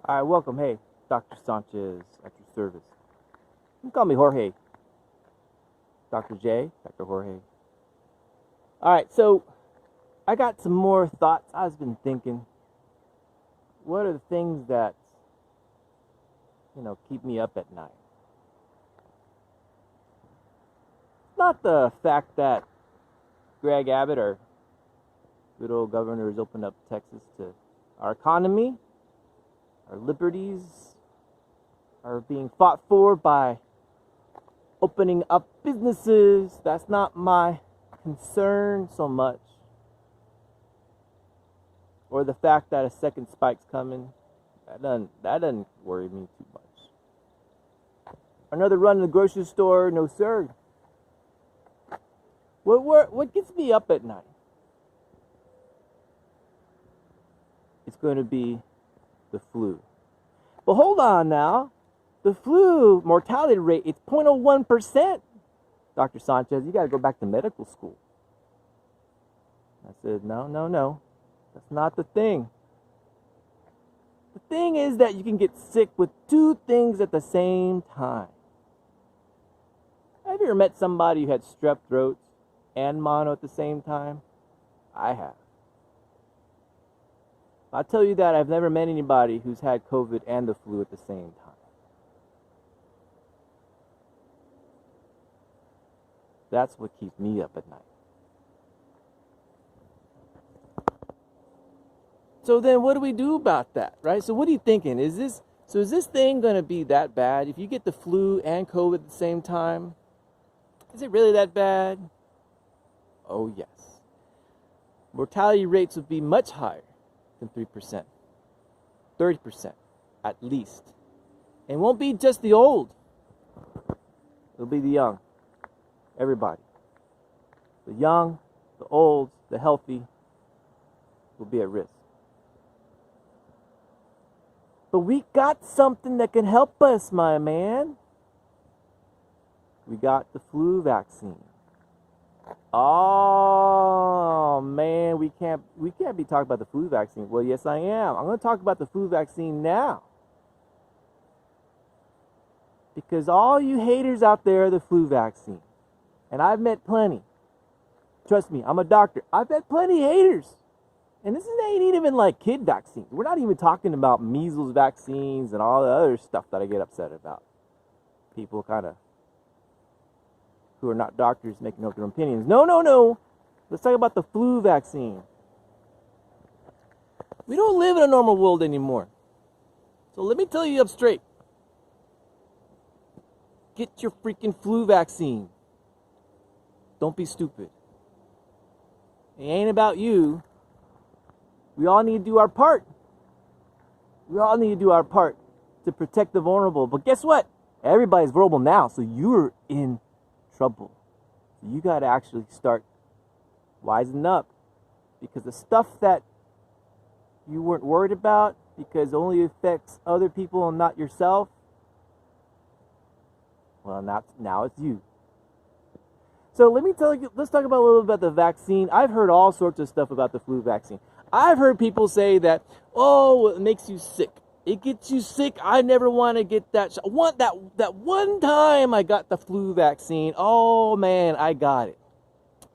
All right, welcome. Hey, Dr. Sanchez at your service. You can call me Jorge. Dr. J, Dr. Jorge. All right, so I got some more thoughts. I've been thinking, what are the things that, keep me up at night? Not the fact that Greg Abbott, our good old governor, has opened up Texas to our economy. Our liberties are being fought for by opening up businesses. That's not my concern so much. Or the fact that a second spike's coming. That doesn't worry me too much. Another run to the grocery store? No, sir. What gets me up at night? It's going to be the flu. But hold on now. The flu mortality rate, it's 0.01%. Dr. Sanchez, you got to go back to medical school. I said, no. That's not the thing. The thing is that you can get sick with two things at the same time. Have you ever met somebody who had strep throat and mono at the same time? I have. I'll tell you that I've never met anybody who's had COVID and the flu at the same time. That's what keeps me up at night. So then what do we do about that, right? So what are you thinking? Is this thing going to be that bad? If you get the flu and COVID at the same time, is it really that bad? Oh, yes. Mortality rates would be much higher than 3%. 30% at least. And it won't be just the old. It'll be the young. Everybody. The young, the old, the healthy will be at risk. But we got something that can help us, my man. We got the flu vaccine. Oh man, we can't be talking about the flu vaccine. Well, yes I am. I'm going to talk about the flu vaccine now. Because all you haters out there are the flu vaccine. And I've met plenty. Trust me, I'm a doctor. I've met plenty of haters. And this ain't even like kid vaccines. We're not even talking about measles vaccines and all the other stuff that I get upset about. People who are not doctors making up their opinions. No. Let's talk about the flu vaccine. We don't live in a normal world anymore. So let me tell you up straight. Get your freaking flu vaccine. Don't be stupid. It ain't about you. We all need to do our part. We all need to do our part to protect the vulnerable. But guess what? Everybody's vulnerable now, so you're in trouble. You got to actually start wising up, because the stuff that you weren't worried about because it only affects other people and not yourself, well, now it's you. So let's talk about a little bit about the vaccine. I've heard all sorts of stuff about the flu vaccine. I've heard people say that, oh, it makes you sick. It gets you sick. I never want to get that shot. That one time I got the flu vaccine. Oh man, I got it.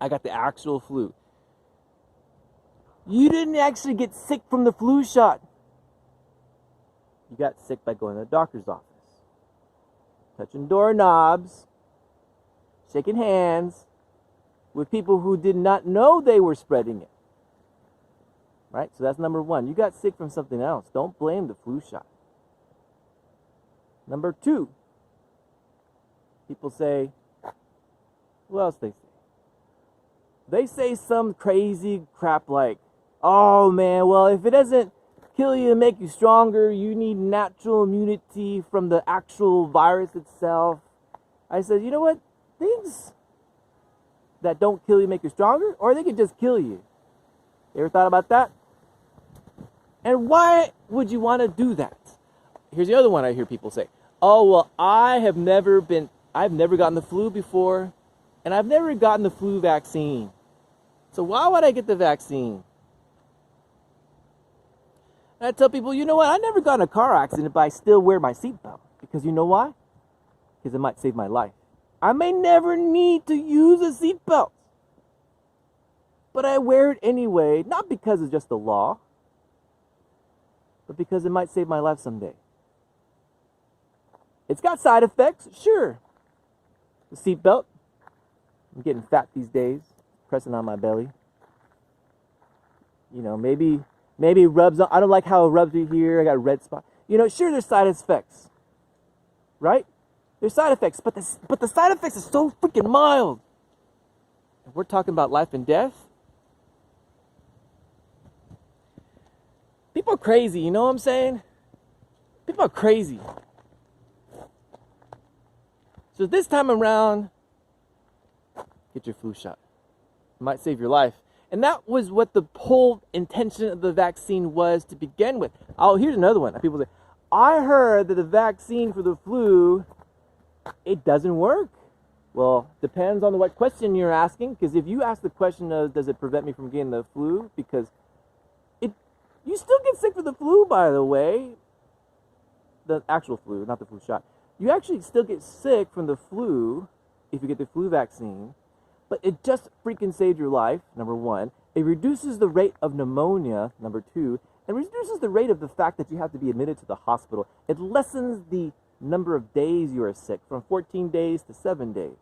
I got the actual flu. You didn't actually get sick from the flu shot. You got sick by going to the doctor's office, touching doorknobs, shaking hands with people who did not know they were spreading it. Right? So that's number one. You got sick from something else. Don't blame the flu shot. Number two, people say, what else they say? They say some crazy crap like, oh man, well, if it doesn't kill you and make you stronger, you need natural immunity from the actual virus itself. I said, you know what? Things that don't kill you make you stronger, or they could just kill you. You ever thought about that? And why would you want to do that? Here's the other one I hear people say. Oh, well, I've never gotten the flu before, and I've never gotten the flu vaccine. So why would I get the vaccine? And I tell people, you know what? I never got in a car accident, but I still wear my seatbelt. Because you know why? Because it might save my life. I may never need to use a seatbelt, but I wear it anyway, not because it's just the law, but because it might save my life someday. It's got side effects, sure. The seatbelt, I'm getting fat these days, pressing on my belly. You know, maybe it rubs on, I don't like how it rubs me here, I got a red spot. You know, sure, there's side effects, right? There's side effects, but the side effects are so freaking mild. If we're talking about life and death, people are crazy, you know what I'm saying? People are crazy. So this time around, get your flu shot. It might save your life. And that was what the whole intention of the vaccine was to begin with. Oh, here's another one. People say, I heard that the vaccine for the flu, it doesn't work. Well, depends on what question you're asking. Because if you ask the question of, does it prevent me from getting the flu? Because you still get sick with the flu, by the way. The actual flu, not the flu shot. You actually still get sick from the flu if you get the flu vaccine. But it just freaking saved your life, number one. It reduces the rate of pneumonia, number two. And reduces the rate of the fact that you have to be admitted to the hospital. It lessens the number of days you are sick from 14 days to 7 days.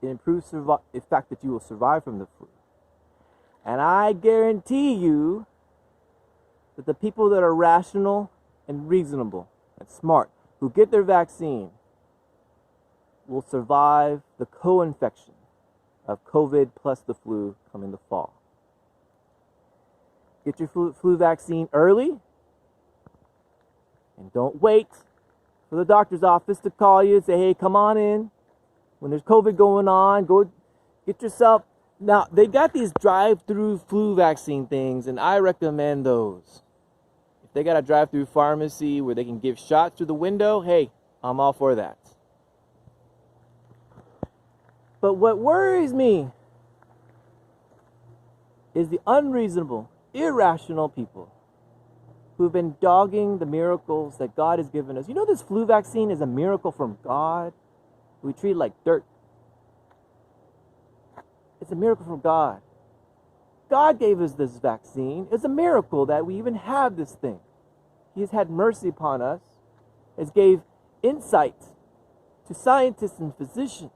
It improves the fact that you will survive from the flu. And I guarantee you that the people that are rational and reasonable and smart who get their vaccine will survive the co-infection of COVID plus the flu coming the fall. Get your flu vaccine early, and don't wait for the doctor's office to call you and say, hey, come on in. When there's COVID going on, go get yourself. Now, they got these drive-through flu vaccine things, and I recommend those. If they got a drive-through pharmacy where they can give shots through the window, hey, I'm all for that. But what worries me is the unreasonable, irrational people who've been dogging the miracles that God has given us. You know, this flu vaccine is a miracle from God. We treat it like dirt. It's a miracle from God. God gave us this vaccine. It's a miracle that we even have this thing. He has had mercy upon us. Has gave insight to scientists and physicians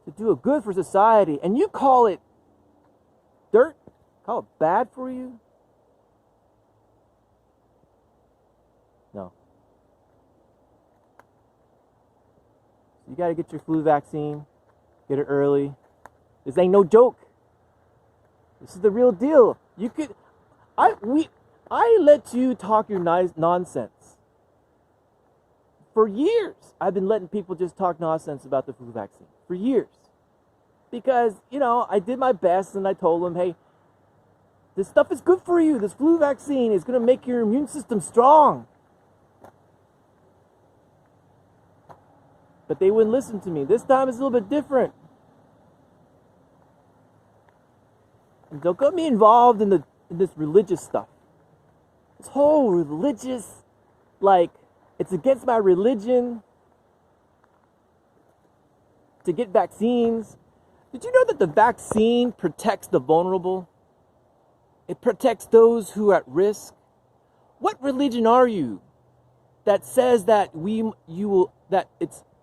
to do a good for society. And you call it dirt? Call it bad for you? No. You got to get your flu vaccine. Get it early. This ain't no joke. This is the real deal. You could, I let you talk your nice nonsense. For years, I've been letting people just talk nonsense about the flu vaccine. For years. Because, you know, I did my best and I told them, hey, this stuff is good for you. This flu vaccine is going to make your immune system strong. But they wouldn't listen to me. This time it's a little bit different. And don't get me involved in this religious stuff. This whole religious, like, it's against my religion to get vaccines. Did you know that the vaccine protects the vulnerable? It protects those who are at risk. What religion are you that says that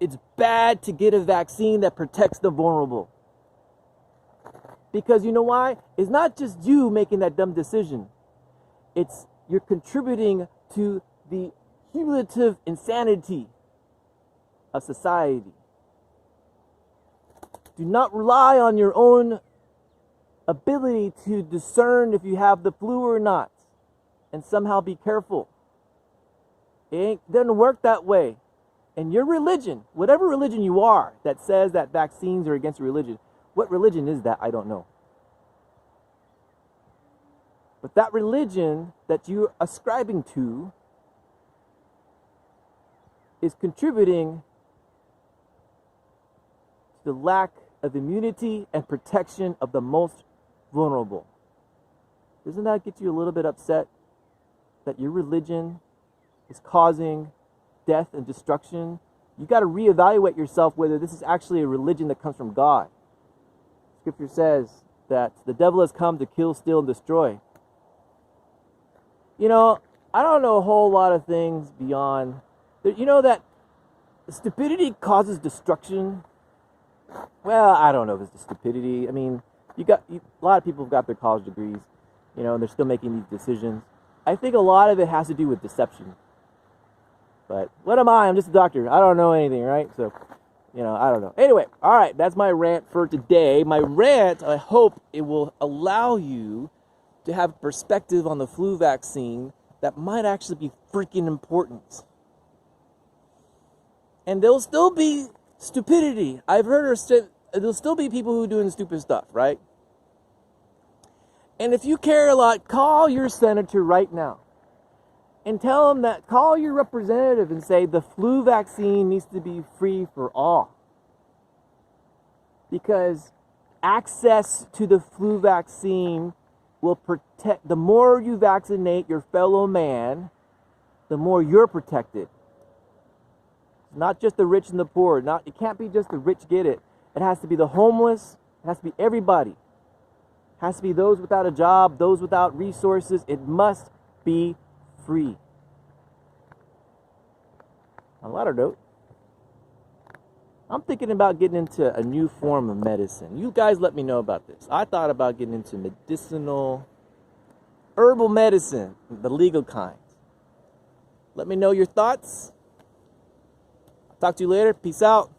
it's bad to get a vaccine that protects the vulnerable? Because you know why? It's not just you making that dumb decision. It's you're contributing to the cumulative insanity of society. Do not rely on your own ability to discern if you have the flu or not, and somehow be careful. It doesn't work that way. And your religion, whatever religion you are that says that vaccines are against religion, what religion is that? I don't know. But that religion that you're ascribing to is contributing to the lack of immunity and protection of the most vulnerable. Doesn't that get you a little bit upset that your religion is causing death and destruction? You got to reevaluate yourself whether this is actually a religion that comes from God. Scripture says that the devil has come to kill, steal, and destroy. You know, I don't know a whole lot of things beyond... You know that stupidity causes destruction? Well, I don't know if it's the stupidity. I mean, a lot of people have got their college degrees, you know, and they're still making these decisions. I think a lot of it has to do with deception. But what am I? I'm just a doctor. I don't know anything, right? So, you know, I don't know. Anyway, all right, that's my rant for today. My rant, I hope it will allow you to have perspective on the flu vaccine that might actually be freaking important. And there'll still be stupidity. I've heard there'll still be people who are doing stupid stuff, right? And if you care a lot, call your senator right now and tell him that, call your representative and say the flu vaccine needs to be free for all. Because access to the flu vaccine will protect, the more you vaccinate your fellow man, the more you're protected. It's not just the rich and the poor. It can't be just the rich get it. It has to be the homeless. It has to be everybody. It has to be those without a job, those without resources. It must be free. On a lighter note, I'm thinking about getting into a new form of medicine. You guys let me know about this. I thought about getting into medicinal, herbal medicine, the legal kind. Let me know your thoughts. Talk to you later. Peace out.